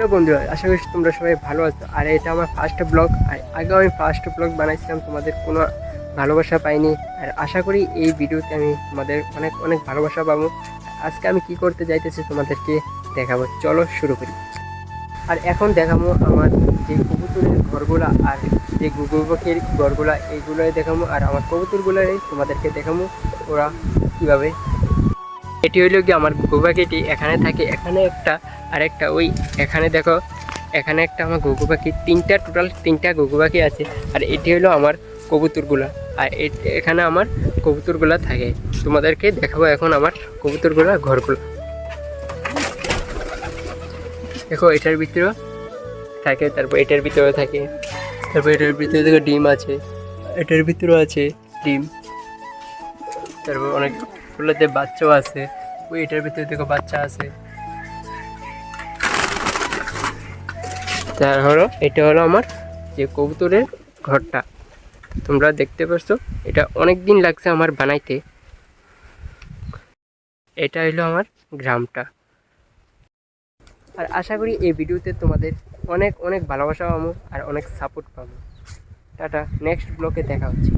তো বন্ধুরা, আশা করি তোমরা সবাই ভালো আছো। আর এটা আমার ফার্স্ট ব্লগ। আর আগেও আমি ফার্স্ট ব্লগ বানাইছিলাম, তোমাদের কোনো ভালোবাসা পাইনি। আর আশা করি এই ভিডিওতে আমি তোমাদের অনেক অনেক ভালোবাসা পাবো। আজকে আমি কি করতে যাইতেছি তোমাদেরকে দেখাবো, চলো শুরু করি। আর এখন দেখাবো আমার যে কবুতরের ঘরগুলা আর যে গুগু পাখির ঘরগুলা, এইগুলোই দেখাবো। আর আমার কবুতরগুলোই তোমাদেরকে দেখাবো ওরা কীভাবে। এটি হইল কি আমার ঘুঘু পাখিটি এখানে থাকে, এখানে একটা আরেকটা ওই এখানে দেখো, এখানে একটা আমার ঘুঘু পাখি, টোটাল তিনটা ঘুঘু পাখি আছে। আর এটি হলো আমার কবুতরগুলা। আর এখানে আমার কবুতরগুলা থাকে, তোমাদেরকে দেখাবো এখন আমার কবুতরগুলা ঘরগুলো। দেখো এটার ভিতরেও থাকে, তারপর এটার ভিতরেও থাকে, তারপর এটার ভিতরে দেখো ডিম আছে, এটার ভিতরেও আছে ডিম, তারপর অনেকগুলোতে বাচ্চাও আছে, ওই এটার ভিতরে দেখো বাচ্চা আছে। তার হলো এটা হলো আমার যে কবুতরের ঘরটা, তোমরা দেখতে পাচ্ছ। এটা অনেক দিন লাগছে আমার বানাইতে। এটা হলো আমার গ্রামটা। আর আশা করি এই ভিডিওতে তোমাদের অনেক অনেক ভালোবাসা পাবো আর অনেক সাপোর্ট পাবো। টাটা, নেক্সট ব্লগে দেখা হচ্ছে।